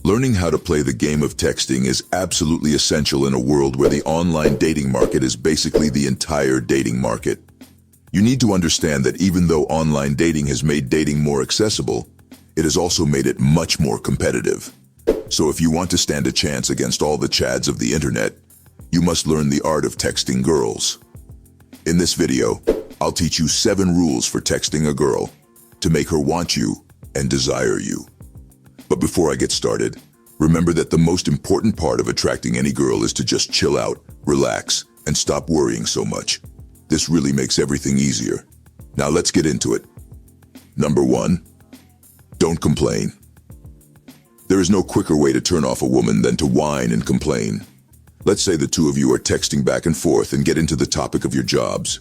Learning how to play the game of texting is absolutely essential in a world where the online dating market is basically the entire dating market. You need to understand that even though online dating has made dating more accessible, it has also made it much more competitive. So if you want to stand a chance against all the chads of the internet, you must learn the art of texting girls. In this video, I'll teach you 7 rules for texting a girl to make her want you and desire you. But before I get started, remember that the most important part of attracting any girl is to just chill out, relax, and stop worrying so much. This really makes everything easier. Now let's get into it. Number 1. Don't complain. There is no quicker way to turn off a woman than to whine and complain. Let's say the two of you are texting back and forth and get into the topic of your jobs.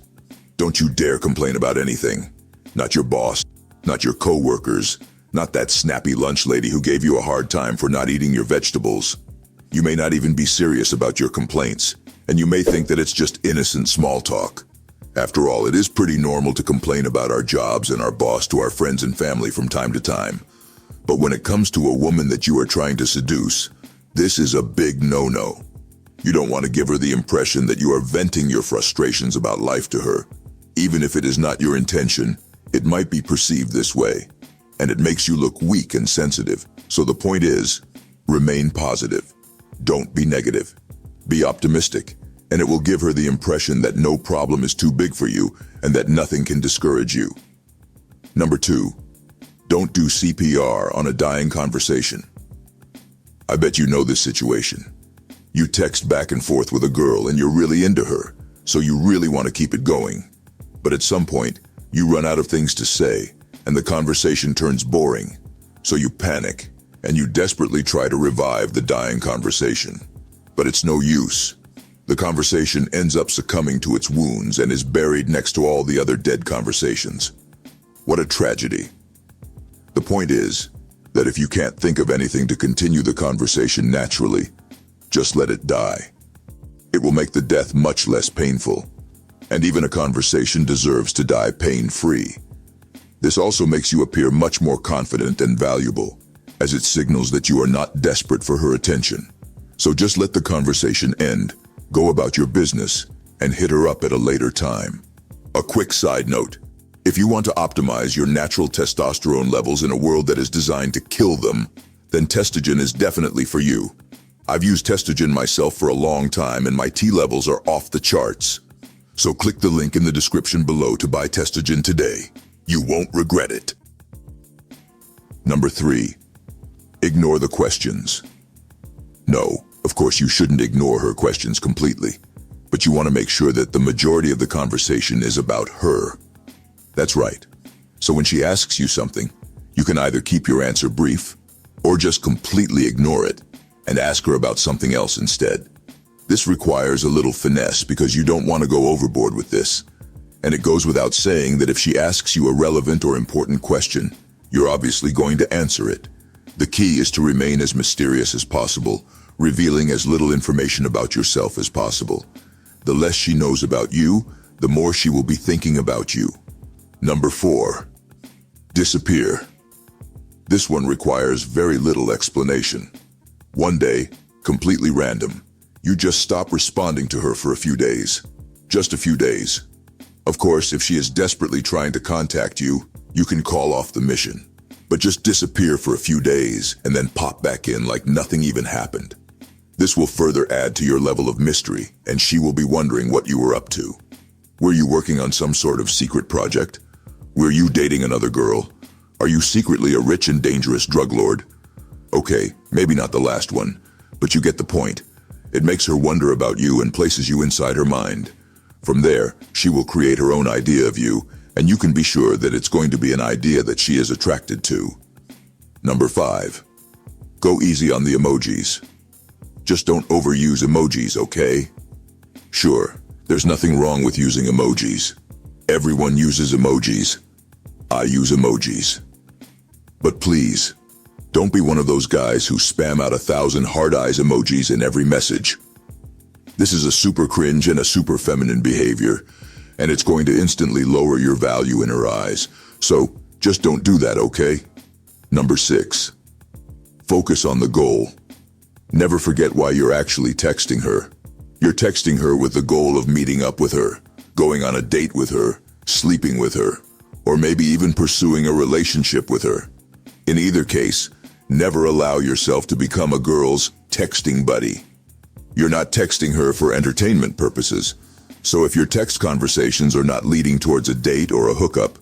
Don't you dare complain about anything. Not your boss, not your co-workers, not that snappy lunch lady who gave you a hard time for not eating your vegetables. You may not even be serious about your complaints, and you may think that it's just innocent small talk. After all, it is pretty normal to complain about our jobs and our boss to our friends and family from time to time. But when it comes to a woman that you are trying to seduce, this is a big no-no. You don't want to give her the impression that you are venting your frustrations about life to her. Even if it is not your intention, it might be perceived this way, and it makes you look weak and sensitive. So the point is, remain positive. Don't be negative. Be optimistic, and it will give her the impression that no problem is too big for you and that nothing can discourage you. Number 2, don't do CPR on a dying conversation. I bet you know this situation. You text back and forth with a girl and you're really into her, so you really want to keep it going. But at some point, you run out of things to say, and the conversation turns boring. So you panic, and you desperately try to revive the dying conversation. But it's no use. The conversation ends up succumbing to its wounds and is buried next to all the other dead conversations. What a tragedy. The point is that if you can't think of anything to continue the conversation naturally, just let it die. It will make the death much less painful. And even a conversation deserves to die pain-free. This also makes you appear much more confident and valuable, as it signals that you are not desperate for her attention. So just let the conversation end, go about your business, and hit her up at a later time. A quick side note: if you want to optimize your natural testosterone levels in a world that is designed to kill them, then Testogen is definitely for you. I've used Testogen myself for a long time and my T levels are off the charts. So click the link in the description below to buy Testogen today. You won't regret it. Number 3, ignore the questions. No, of course you shouldn't ignore her questions completely, but you want to make sure that the majority of the conversation is about her. That's right. So when she asks you something, you can either keep your answer brief or just completely ignore it and ask her about something else instead. This requires a little finesse because you don't want to go overboard with this. And it goes without saying that if she asks you a relevant or important question, you're obviously going to answer it. The key is to remain as mysterious as possible, revealing as little information about yourself as possible. The less she knows about you, the more she will be thinking about you. Number 4, disappear. This one requires very little explanation. One day, completely random, you just stop responding to her for a few days. Just a few days. Of course, if she is desperately trying to contact you, you can call off the mission. But just disappear for a few days and then pop back in like nothing even happened. This will further add to your level of mystery, and she will be wondering what you were up to. Were you working on some sort of secret project? Were you dating another girl? Are you secretly a rich and dangerous drug lord? Okay, maybe not the last one, but you get the point. It makes her wonder about you and places you inside her mind. From there, she will create her own idea of you, and you can be sure that it's going to be an idea that she is attracted to. Number 5, go easy on the emojis. Just don't overuse emojis, okay? Sure, there's nothing wrong with using emojis. Everyone uses emojis. I use emojis. But please, don't be one of those guys who spam out 1,000 heart eyes emojis in every message. This is a super cringe and a super feminine behavior, and it's going to instantly lower your value in her eyes. So just don't do that, okay? Number 6, Focus on the goal. Never forget why you're actually texting her. You're texting her with the goal of meeting up with her, going on a date with her, sleeping with her, or maybe even pursuing a relationship with her. In either case, never allow yourself to become a girl's texting buddy. You're not texting her for entertainment purposes, so if your text conversations are not leading towards a date or a hookup,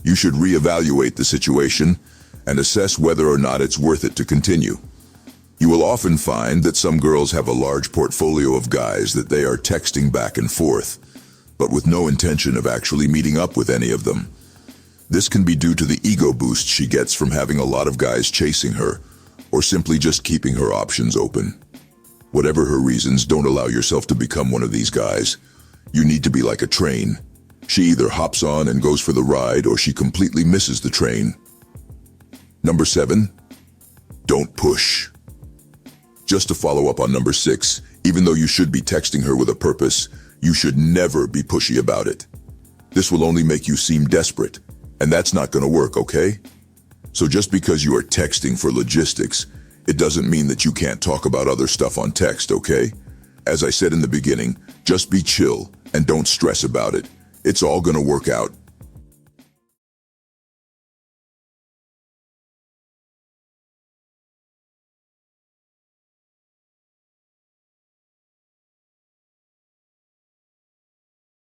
you should reevaluate the situation and assess whether or not it's worth it to continue. You will often find that some girls have a large portfolio of guys that they are texting back and forth, but with no intention of actually meeting up with any of them. This can be due to the ego boost she gets from having a lot of guys chasing her, or simply just keeping her options open. Whatever her reasons, don't allow yourself to become one of these guys. You need to be like a train. She either hops on and goes for the ride, or she completely misses the train. Number 7, don't push. Just to follow up on number 6, even though you should be texting her with a purpose, you should never be pushy about it. This will only make you seem desperate, and that's not going to work, okay? So just because you are texting for logistics, it doesn't mean that you can't talk about other stuff on text, okay? As I said in the beginning, just be chill and don't stress about it. It's all going to work out.